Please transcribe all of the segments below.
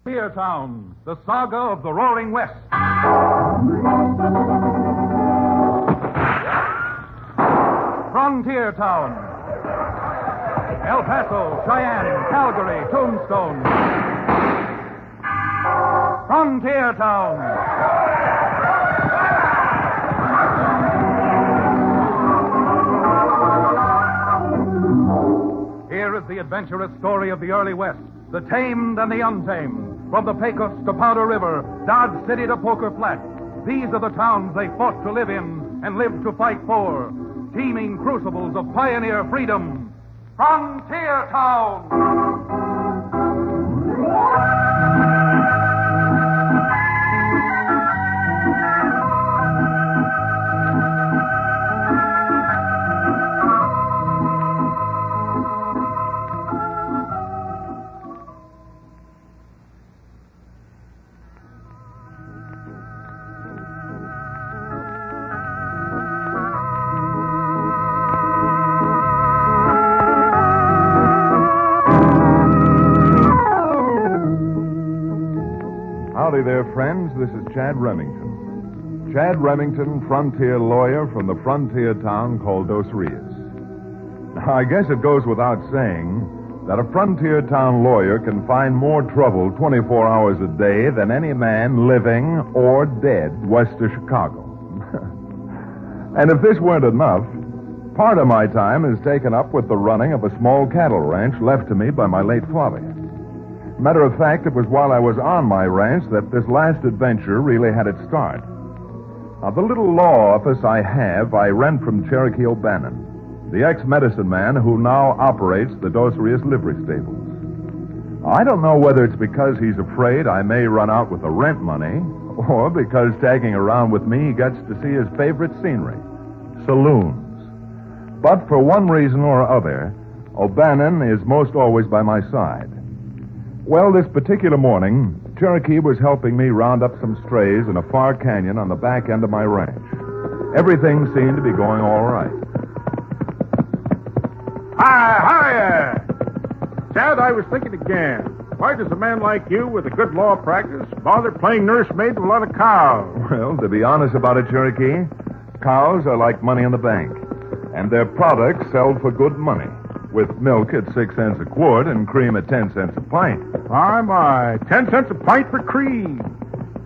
Frontier Town, the saga of the Roaring West. Frontier Town. El Paso, Cheyenne, Calgary, Tombstone. Frontier Town. Here is the adventurous story of the early West, the tamed and the untamed. From the Pecos to Powder River, Dodge City to Poker Flat. These are the towns they fought to live in and lived to fight for. Teeming crucibles of pioneer freedom. Frontier Town! Howdy there, friends. This is Chad Remington. Chad Remington, frontier lawyer from the frontier town called Dos Rios. Now, I guess it goes without saying that a frontier town lawyer can find more trouble 24 hours a day than any man living or dead west of Chicago. And if this weren't enough, part of my time is taken up with the running of a small cattle ranch left to me by my late father. Matter of fact, it was while I was on my ranch that this last adventure really had its start. Now, the little law office I have, I rent from Cherokee O'Bannon, the ex-medicine man who now operates the Dos Rios livery stables. I don't know whether it's because he's afraid I may run out with the rent money, or because tagging around with me he gets to see his favorite scenery, saloons. But for one reason or other, O'Bannon is most always by my side. Well, this particular morning, Cherokee was helping me round up some strays in a far canyon on the back end of my ranch. Everything seemed to be going all right. Hi! Chad, I was thinking again. Why does a man like you with a good law practice bother playing nursemaid to a lot of cows? Well, to be honest about it, Cherokee, cows are like money in the bank, and their products sell for good money, with milk at 6 cents a quart and cream at 10 cents a pint. My. 10 cents a pint for cream.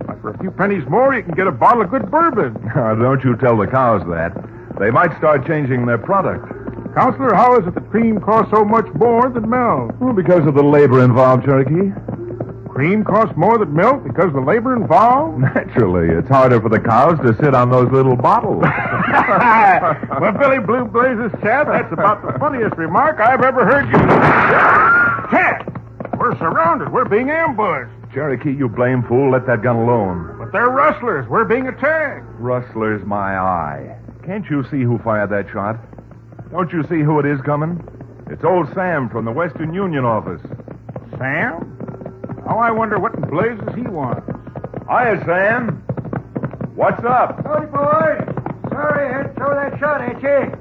But for a few pennies more, you can get a bottle of good bourbon. Now, don't you tell the cows that. They might start changing their product. Counselor, how is it that cream costs so much more than milk? Well, because of the labor involved, Cherokee. Cream costs more than milk because of the labor involved? Naturally. It's harder for the cows to sit on those little bottles. Well, Billy Blue Blazes, Chad, that's about the funniest remark I've ever heard you. Chad! We're surrounded. We're being ambushed. Cherokee, you blame fool. Let that gun alone. But they're rustlers. We're being attacked. Rustlers, my eye. Can't you see who fired that shot? Don't you see who it is coming? It's old Sam from the Western Union office. Sam? Oh, I wonder what in blazes he wants. Hiya, Sam. What's up? Howdy, boys. Sorry I had to throw that shot at you.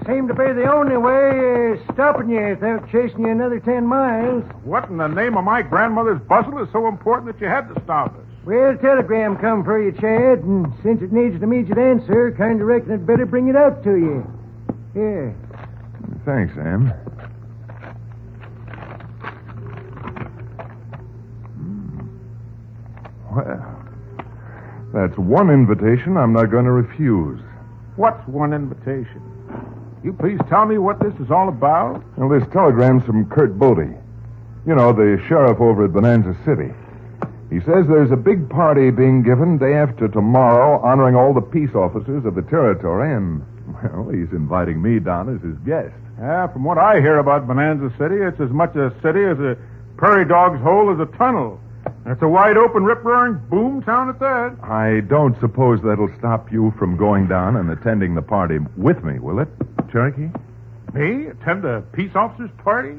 Seemed to be the only way stopping you without chasing you another 10 miles. What in the name of my grandmother's bustle is so important that you had to stop us? Well, a telegram come for you, Chad, and since it needs an immediate answer, kind of reckon I'd better bring it out to you. Here. Thanks, Sam. Well, that's one invitation I'm not going to refuse. What's one invitation? You please tell me what this is all about? Well, this telegram's from Kurt Bodie. You know, the sheriff over at Bonanza City. He says there's a big party being given day after tomorrow honoring all the peace officers of the territory, and, well, he's inviting me down as his guest. Yeah, from what I hear about Bonanza City, it's as much a city as a prairie dog's hole is a tunnel. And it's a wide-open, rip-roaring boom town at that. I don't suppose that'll stop you from going down and attending the party with me, will it, Cherokee? Me? Attend a peace officer's party?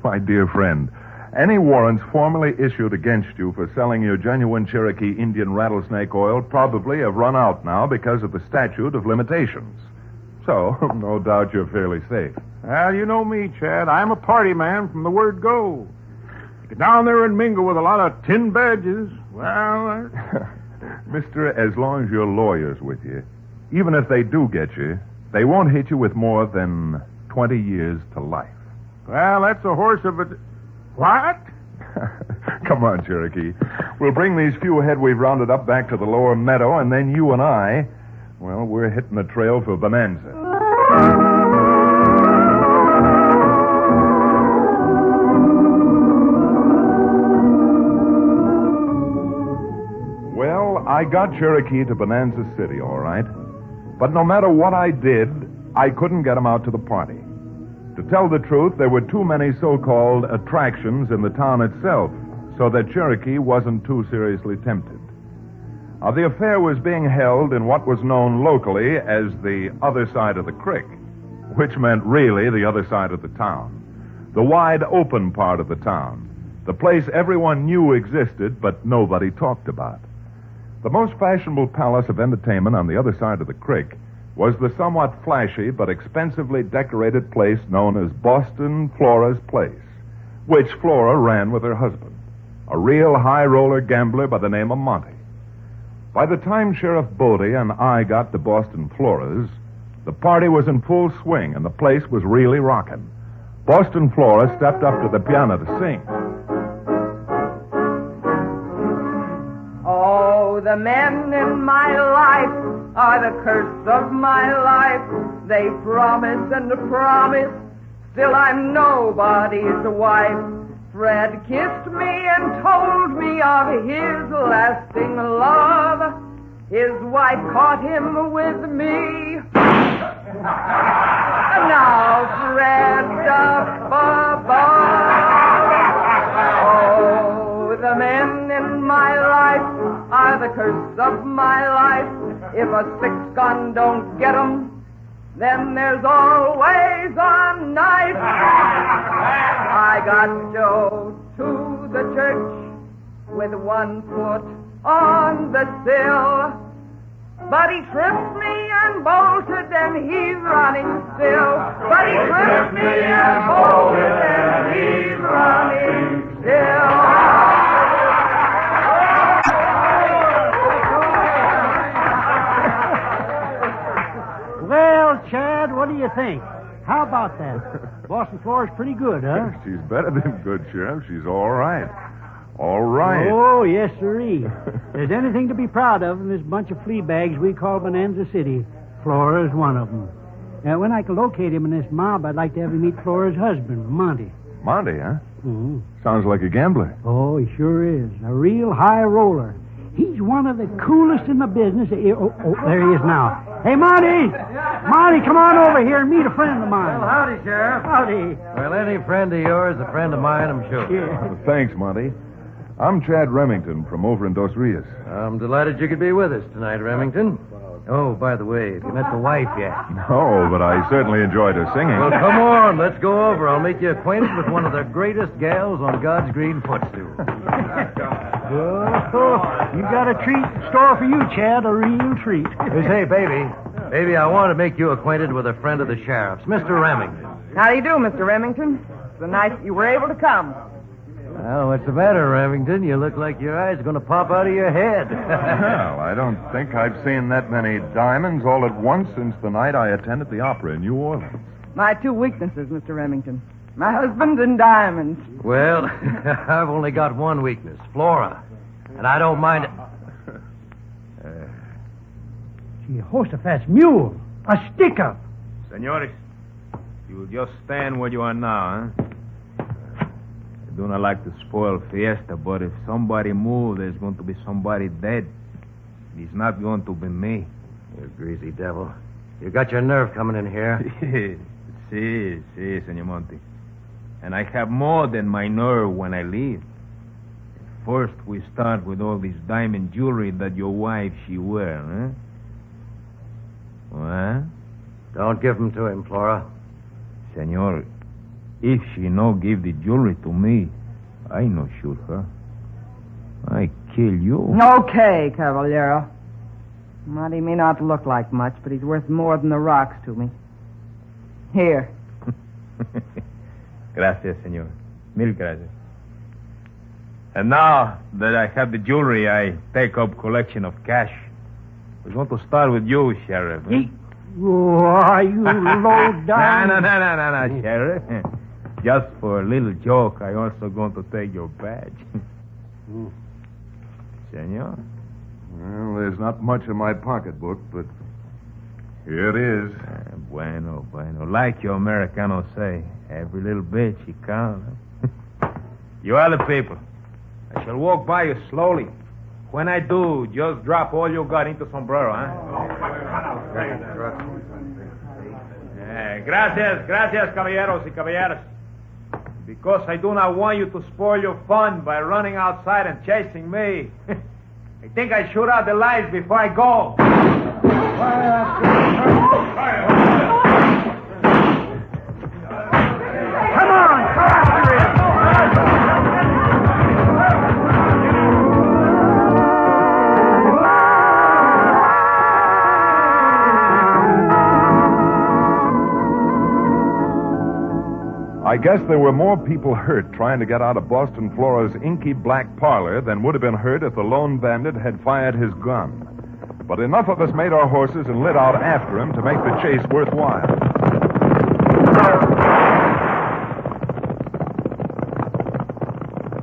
My dear friend, any warrants formally issued against you for selling your genuine Cherokee Indian rattlesnake oil probably have run out now because of the statute of limitations. So, no doubt you're fairly safe. Well, you know me, Chad. I'm a party man from the word go. Get down there and mingle with a lot of tin badges. Well, Mister, as long as your lawyer's with you, even if they do get you, they won't hit you with more than 20 years to life. well, that's a horse of a... What? Come on, Cherokee. We'll bring these few head we've rounded up back to the lower meadow, and then you and I, well, we're hitting the trail for Bonanza. Well, I got Cherokee to Bonanza City, all right. But no matter what I did, I couldn't get him out to the party. To tell the truth, there were too many so-called attractions in the town itself, so that Cherokee wasn't too seriously tempted. The affair was being held in what was known locally as the other side of the creek, which meant really the other side of the town. The wide open part of the town. The place everyone knew existed, but nobody talked about. The most fashionable palace of entertainment on the other side of the creek was the somewhat flashy but expensively decorated place known as Boston Flora's Place, which Flora ran with her husband, a real high-roller gambler by the name of Monty. By the time Sheriff Bodie and I got to Boston Flora's, the party was in full swing and the place was really rocking. Boston Flora stepped up to the piano to sing. Oh, the men in my life are the curse of my life. They promise and promise, still I'm nobody's wife. Fred kissed me and told me of his lasting love. His wife caught him with me. Now Fred up above. Oh, the men in my life are the curse of my life. If a six-gun don't get 'em, then there's always a knife. I got Joe to the church with one foot on the sill, but he tripped me and bolted and he's running still. But he tripped me and bolted and he's running still. Well, Chad, what do you think? How about that? Boston Flora's pretty good, huh? She's better than good, Sheriff. She's all right. All right. Oh, yes, sirree. If there's anything to be proud of in this bunch of flea bags we call Bonanza City, Flora's one of them. Now, when I can locate him in this mob, I'd like to have him meet Flora's husband, Monty. Monty, huh? Mm-hmm. Sounds like a gambler. Oh, he sure is. A real high roller. He's one of the coolest in the business. Oh, there he is now. Hey, Monty! Monty, come on over here and meet a friend of mine. Well, howdy, Sheriff. Howdy. Well, any friend of yours, a friend of mine, I'm sure. Yeah. Thanks, Monty. I'm Chad Remington from over in Dos Rios. I'm delighted you could be with us tonight, Remington. Oh, by the way, have you met the wife yet? No, but I certainly enjoyed her singing. Well, come on, let's go over. I'll make you acquainted with one of the greatest gals on God's green footstool. Oh, you got a treat in store for you, Chad, a real treat. Say, baby, I want to make you acquainted with a friend of the sheriff's, Mr. Remington. How do you do, Mr. Remington? It's so nice that you were able to come. Well, what's the matter, Remington? You look like your eye's going to pop out of your head. Well, I don't think I've seen that many diamonds all at once since the night I attended the opera in New Orleans. My two weaknesses, Mr. Remington. My husband and diamonds. Well, I've only got one weakness, Flora. And I don't mind it. Jehoshaphat's mule. A stick-up. Senores, you will just stand where you are now, huh? I do not like to spoil fiesta, but if somebody moves, there's going to be somebody dead. It's not going to be me. You greasy devil. You got your nerve coming in here. Si, Senor Monty. And I have more than my nerve when I leave. First, we start with all this diamond jewelry that your wife, she wear, huh? What? Don't give them to him, Flora. Senor, if she no give the jewelry to me, I no shoot her. I kill you. Okay, Caballero. Monty may not look like much, but he's worth more than the rocks to me. Here. Gracias, senor. Mil gracias. And now that I have the jewelry, I take up collection of cash. We're going to start with you, Sheriff. Why, you low down. No, Sheriff. Just for a little joke, I also going to take your badge. Senor? Well, there's not much in my pocketbook, but here it is. Bueno. Like you Americanos say, every little bit she counts. You are the people. I shall walk by you slowly. When I do, just drop all you got into sombrero, Gracias, caballeros y caballeras. Because I do not want you to spoil your fun by running outside and chasing me. I think I shoot out the lights before I go. Come on, go after him. I guess there were more people hurt trying to get out of Boston Flora's inky black parlor than would have been hurt if the lone bandit had fired his gun. But enough of us made our horses and lit out after him to make the chase worthwhile.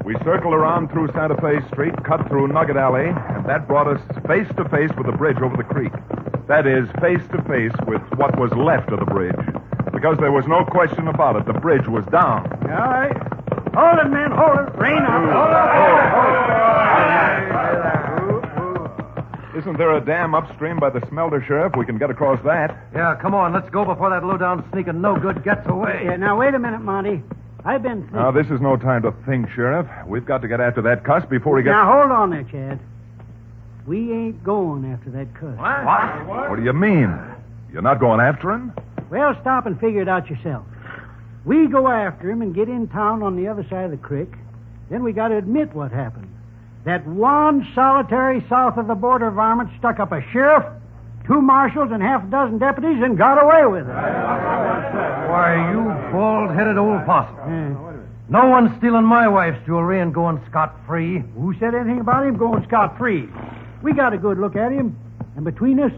We circled around through Santa Fe Street, cut through Nugget Alley, and that brought us face to face with the bridge over the creek. That is, face to face with what was left of the bridge. Because there was no question about it, the bridge was down. All right. Hold it, men. Hold it. Rain up. Isn't there a dam upstream by the smelter, Sheriff? We can get across that. Yeah, come on. Let's go before that low-down sneaking no-good gets away. Yeah, now, wait a minute, Monty. I've been thinking. Now, this is no time to think, Sheriff. We've got to get after that cuss before he gets... Now, hold on there, Chad. We ain't going after that cuss. What do you mean? You're not going after him? Well, stop and figure it out yourself. We go after him and get in town on the other side of the creek. Then we got to admit what happened. That one solitary south of the border varmint stuck up a sheriff, 2 marshals, and half a dozen deputies and got away with it. Why, you bald-headed old possum. No one's stealing my wife's jewelry and going scot-free. Who said anything about him going scot-free? We got a good look at him, and between us,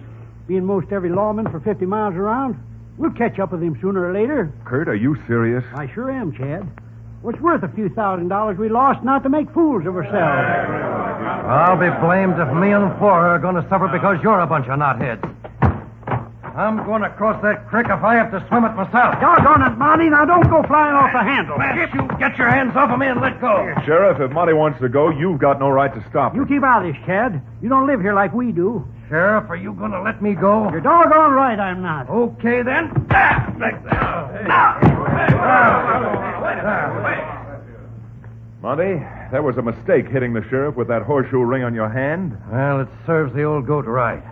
being most every lawman for 50 miles around, we'll catch up with him sooner or later. Kurt, are you serious? I sure am, Chad. Well, it's worth a few $1,000s we lost not to make fools of ourselves. I'll be blamed if me and Flora are going to suffer because you're a bunch of knotheads. I'm going to cross that creek if I have to swim it myself. Doggone it, Monty. Now, don't go flying off the handle. You get your hands off of me and let go. Sheriff, if Monty wants to go, you've got no right to stop him. You keep out of this, Chad. You don't live here like we do. Sheriff, are you going to let me go? You're doggone right I'm not. Okay, then. Monty, that was a mistake hitting the sheriff with that horseshoe ring on your hand. Well, it serves the old goat right.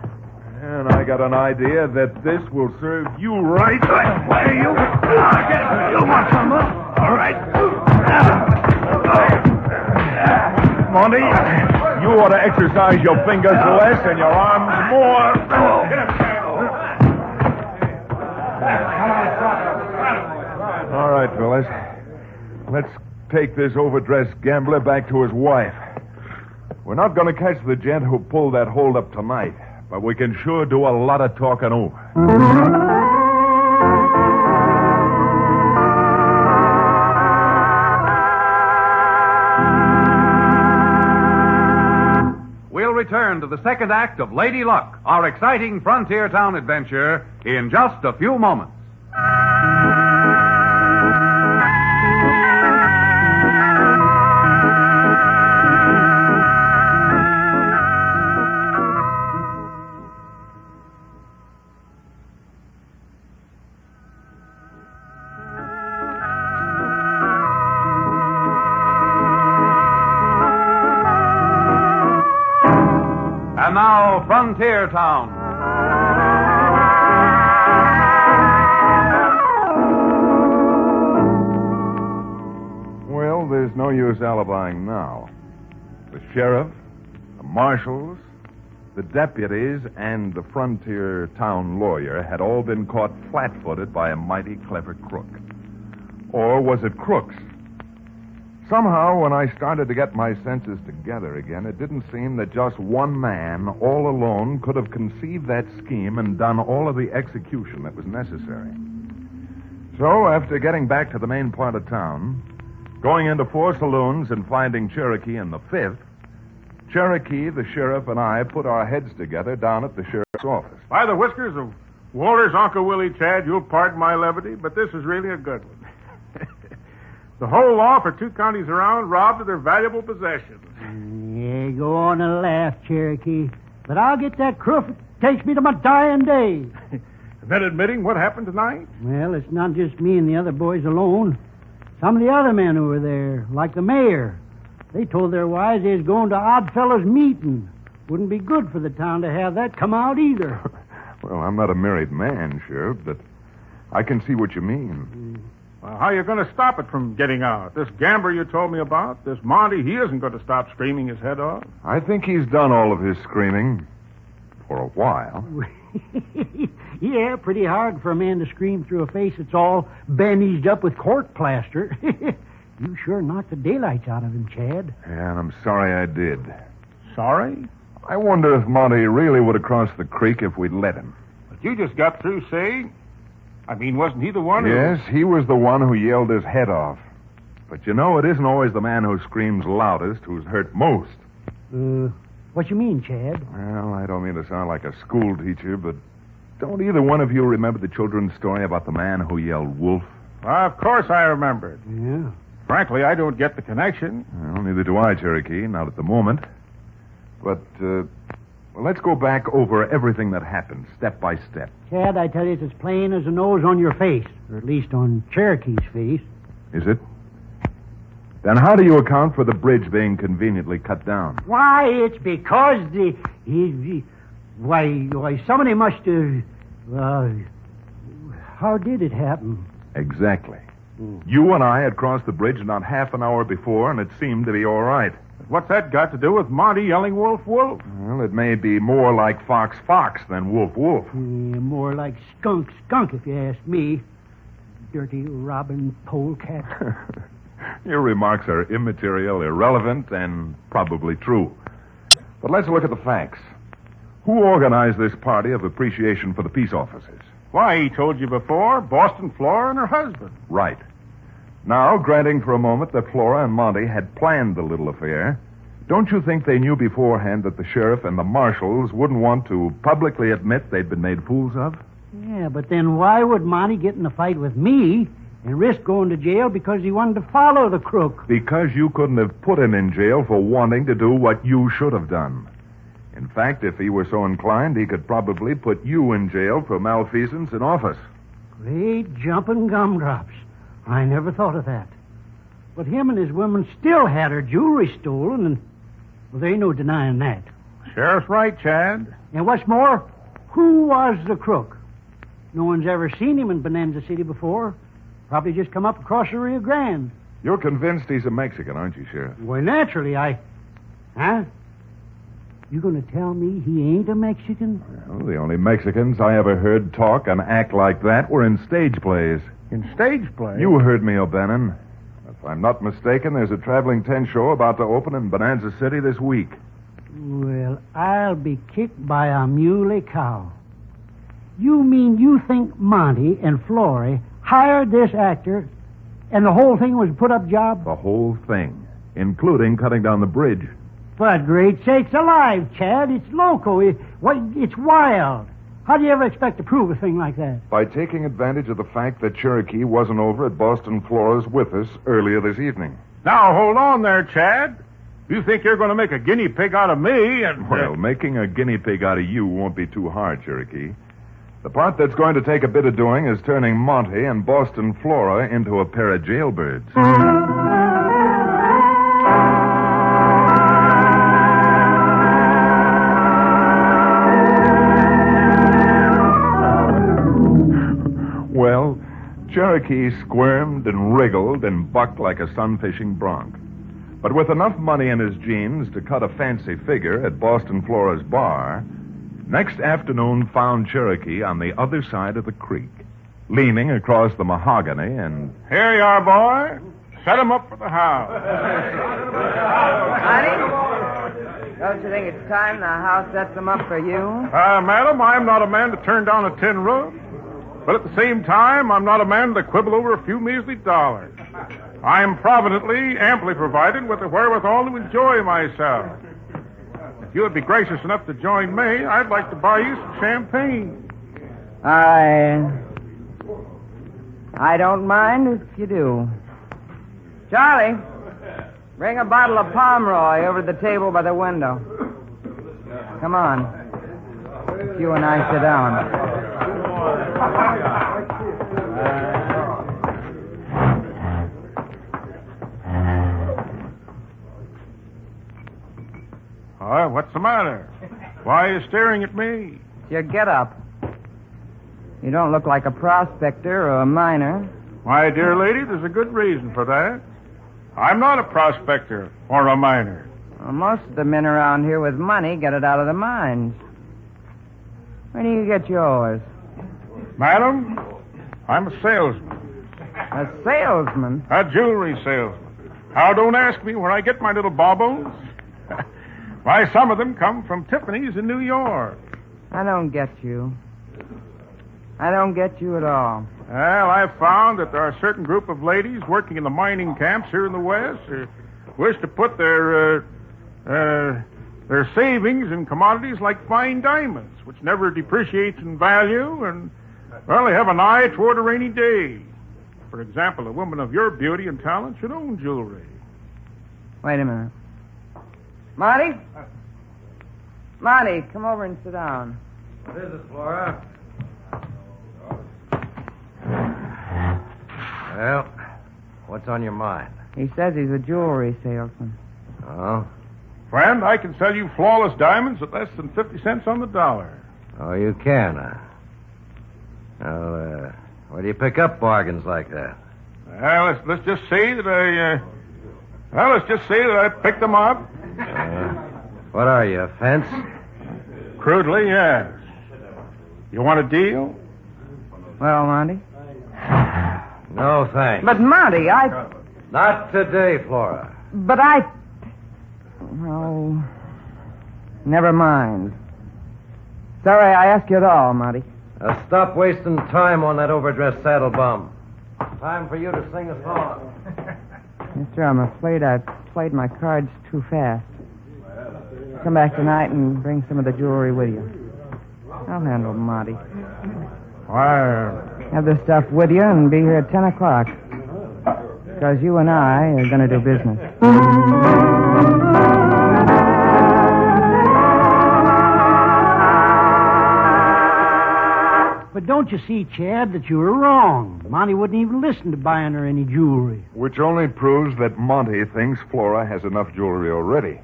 And I got an idea that this will serve you right. Where you? You want some? All right. Monty, you ought to exercise your fingers less and your arms more. All right, fellas. Let's take this overdressed gambler back to his wife. We're not going to catch the gent who pulled that holdup tonight, but we can sure do a lot of talking over. We'll return to the second act of Lady Luck, our exciting frontier town adventure, in just a few moments. And now, Frontier Town. Well, there's no use alibying now. The sheriff, the marshals, the deputies, and the Frontier Town lawyer had all been caught flat-footed by a mighty clever crook. Or was it crooks? Somehow, when I started to get my senses together again, it didn't seem that just one man, all alone, could have conceived that scheme and done all of the execution that was necessary. So, after getting back to the main part of town, going into 4 saloons and finding Cherokee in the 5th, Cherokee, the sheriff, and I put our heads together down at the sheriff's office. By the whiskers of Walter's Uncle Willie, Chad, you'll pardon my levity, but this is really a good one. The whole law for 2 counties around robbed of their valuable possessions. Yeah, go on and laugh, Cherokee. But I'll get that crook if it takes me to my dying day. Then admitting what happened tonight? Well, it's not just me and the other boys alone. Some of the other men who were there, like the mayor, they told their wives they was going to Oddfellows' meeting. Wouldn't be good for the town to have that come out either. Well, I'm not a married man, Sheriff, but I can see what you mean. Well, how are you going to stop it from getting out? This gambler you told me about, this Monty, he isn't going to stop screaming his head off. I think he's done all of his screaming for a while. Yeah, pretty hard for a man to scream through a face that's all bandaged up with court plaster. You sure knocked the daylights out of him, Chad. Yeah, and I'm sorry I did. Sorry? I wonder if Monty really would have crossed the creek if we'd let him. But you just got through saying... wasn't he the one who... Yes, he was the one who yelled his head off. But you know, it isn't always the man who screams loudest who's hurt most. What you mean, Chad? Well, I don't mean to sound like a school teacher, but don't either one of you remember the children's story about the man who yelled wolf? Of course I remember it. Yeah. Frankly, I don't get the connection. Well, neither do I, Cherokee, not at the moment. But, well, let's go back over everything that happened, step by step. Chad, I tell you, it's as plain as a nose on your face, or at least on Cherokee's face. Is it? Then how do you account for the bridge being conveniently cut down? Why, it's because why, somebody must have... how did it happen? Exactly. You and I had crossed the bridge not half an hour before, and it seemed to be all right. What's that got to do with Monty yelling wolf, wolf? Well, it may be more like fox, fox than wolf, wolf. Yeah, more like skunk, skunk, if you ask me. Dirty robbing polecat. Your remarks are immaterial, irrelevant, and probably true. But let's look at the facts. Who organized this party of appreciation for the peace officers? Why, he told you before, Boston Flora and her husband. Right. Now, granting for a moment that Flora and Monty had planned the little affair, don't you think they knew beforehand that the sheriff and the marshals wouldn't want to publicly admit they'd been made fools of? Yeah, but then why would Monty get in a fight with me and risk going to jail because he wanted to follow the crook? Because you couldn't have put him in jail for wanting to do what you should have done. In fact, if he were so inclined, he could probably put you in jail for malfeasance in office. Great jumping gumdrops. I never thought of that. But him and his women still had her jewelry stolen, and well, there ain't no denying that. Sheriff's right, Chad. And what's more, who was the crook? No one's ever seen him in Bonanza City before. Probably just come up across the Rio Grande. You're convinced he's a Mexican, aren't you, Sheriff? Well, naturally, Huh? You gonna tell me he ain't a Mexican? Well, the only Mexicans I ever heard talk and act like that were in stage plays. In stage play? You heard me, O'Bannon. If I'm not mistaken, there's a traveling tent show about to open in Bonanza City this week. Well, I'll be kicked by a muley cow. You mean you think Monty and Florrie hired this actor and the whole thing was a put-up job? The whole thing, including cutting down the bridge. But great sakes alive, Chad, it's loco. It's wild. How do you ever expect to prove a thing like that? By taking advantage of the fact that Cherokee wasn't over at Boston Flora's with us earlier this evening. Now, hold on there, Chad. You think you're going to make a guinea pig out of me and... Well, making a guinea pig out of you won't be too hard, Cherokee. The part that's going to take a bit of doing is turning Monty and Boston Flora into a pair of jailbirds. Well, Cherokee squirmed and wriggled and bucked like a sun-fishing bronc. But with enough money in his jeans to cut a fancy figure at Boston Flora's bar, next afternoon found Cherokee on the other side of the creek, leaning across the mahogany and... Here you are, boy. set him up for the house. Honey, don't you think it's time the house sets them up for you? Madam, I'm not a man to turn down a tin roof. But at the same time, I'm not a man to quibble over a few measly dollars. I'm providently, amply provided with the wherewithal to enjoy myself. If you would be gracious enough to join me, I'd like to buy you some champagne. I don't mind if you do. Charlie, bring a bottle of Pomeroy over to the table by the window. Come on. You and I sit down. What's the matter? Why are you staring at me? Your get-up. You don't look like a prospector or a miner. My dear lady, there's a good reason for that. I'm not a prospector or a miner. Well, most of the men around here with money get it out of the mines. Where do you get yours? Madam, I'm a salesman. A salesman? A jewelry salesman. Now, don't ask me where I get my little baubles. Why, some of them come from Tiffany's in New York. I don't get you. I don't get you at all. Well, I've found that there are a certain group of ladies working in the mining camps here in the West who wish to put their savings in commodities like fine diamonds, which never depreciates in value, and, well, they have an eye toward a rainy day. For example, a woman of your beauty and talent should own jewelry. Wait a minute. Marty? Marty, come over and sit down. What is it, Flora? Well, what's on your mind? He says he's a jewelry salesman. Oh? Friend, I can sell you flawless diamonds at less than 50 cents on the dollar. Oh, you can, huh? Well, where do you pick up bargains like that? Well, let's just say that I picked them up. What are you, a fence? Crudely, yes. You want a deal? Well, Monty? No, thanks. But, Monty, Not today, Flora. But Oh, never mind. Sorry I asked you at all, Monty. Now stop wasting time on that overdressed saddle bum. Time for you to sing a song. Mister, I'm afraid I've played my cards too fast. Come back tonight and bring some of the jewelry with you. I'll handle Monty. Why? Have the stuff with you and be here at 10 o'clock. Because you and I are going to do business. But don't you see, Chad, that you were wrong? Monty wouldn't even listen to buying her any jewelry. Which only proves that Monty thinks Flora has enough jewelry already.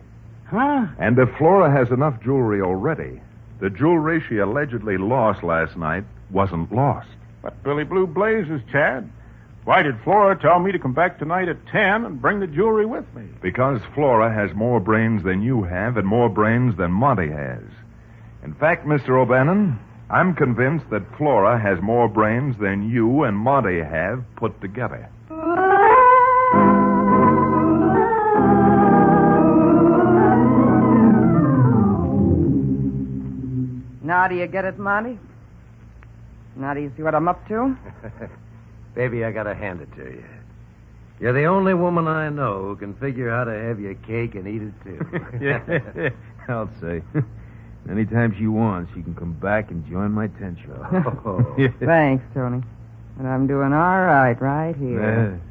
Huh? And if Flora has enough jewelry already, the jewelry she allegedly lost last night wasn't lost. But Billy Blue Blazes, Chad. Why did Flora tell me to come back tonight at 10 and bring the jewelry with me? Because Flora has more brains than you have and more brains than Monty has. In fact, Mr. O'Bannon, I'm convinced that Flora has more brains than you and Monty have put together. Now do you get it, Monty? Now do you see what I'm up to? Baby, I gotta hand it to you. You're the only woman I know who can figure how to have your cake and eat it, too. Yeah, I'll say. Anytime she wants, she can come back and join my tent show. Oh. Thanks, Tony. And I'm doing all right here.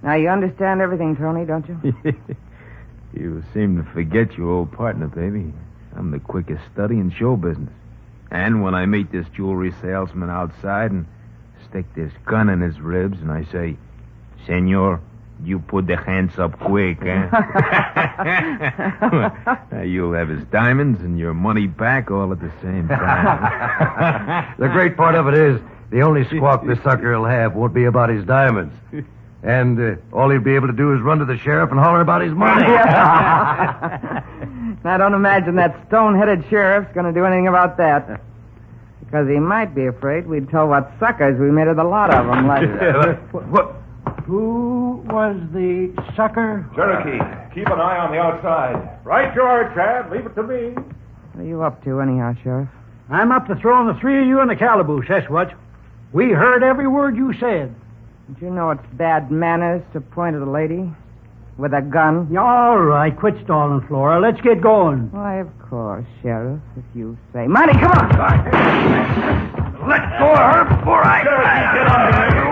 Now, you understand everything, Tony, don't you? You seem to forget your old partner, baby. I'm the quickest study in show business. And when I meet this jewelry salesman outside and stick this gun in his ribs and I say, Senor, you put the hands up quick, eh? You'll have his diamonds and your money back all at the same time. The great part of it is, the only squawk this sucker will have won't be about his diamonds. And all he'll be able to do is run to the sheriff and holler about his money. I don't imagine that stone-headed sheriff's going to do anything about that. Because he might be afraid we'd tell what suckers we made of the lot of them. Like What? Who was the sucker? Cherokee, keep an eye on the outside. Right you are, Chad. Leave it to me. What are you up to, anyhow, Sheriff? I'm up to throwing the three of you in the calaboose, that's what. We heard every word you said. Don't you know it's bad manners to point at a lady with a gun? Yeah, all right, quit stalling, Flora. Let's get going. Why, of course, Sheriff, if you say. Money, come on! Let go of her before I... Get on here.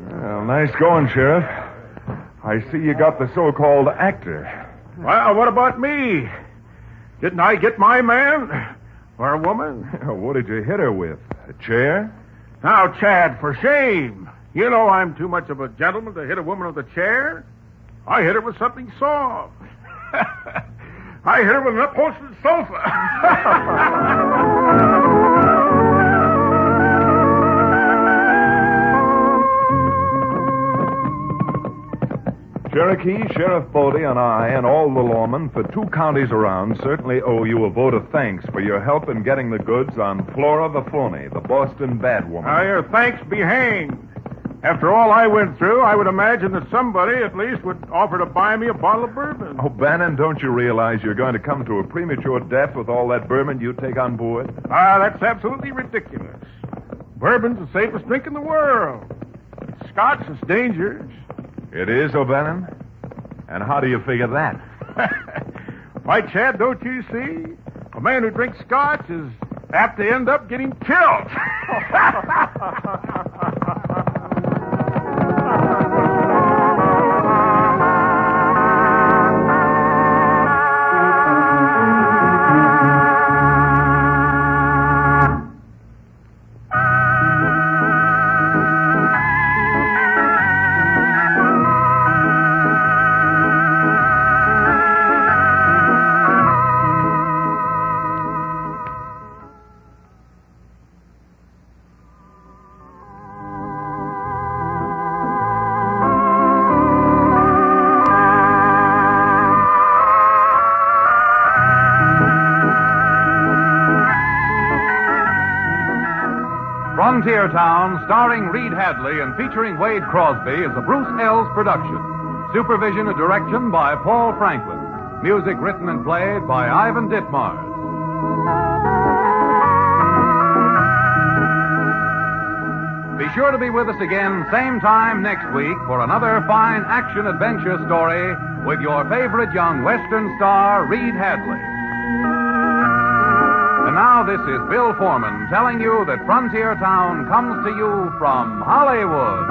Well, nice going, Sheriff. I see you got the so-called actor. Well, what about me? Didn't I get my man? Or a woman? What did you hit her with? A chair? Now, Chad, for shame. You know I'm too much of a gentleman to hit a woman with a chair. I hit her with something soft. I hit her with an upholstered sofa. Cherokee, Sheriff Bodie, and I, and all the lawmen for 2 counties around certainly owe you a vote of thanks for your help in getting the goods on Flora the Phony, the Boston bad woman. Your thanks be hanged. After all I went through, I would imagine that somebody at least would offer to buy me a bottle of bourbon. O'Bannon, don't you realize you're going to come to a premature death with all that bourbon you take on board? That's absolutely ridiculous. Bourbon's the safest drink in the world. Scotch is dangerous. It is, O'Bannon? And how do you figure that? Why, Chad, don't you see? A man who drinks scotch is apt to end up getting killed. Frontier Town, starring Reed Hadley and featuring Wade Crosby, is a Bruce Ells production. Supervision and direction by Paul Franklin. Music written and played by Ivan Ditmars. Be sure to be with us again same time next week for another fine action-adventure story with your favorite young Western star, Reed Hadley. And now this is Bill Foreman telling you that Frontier Town comes to you from Hollywood.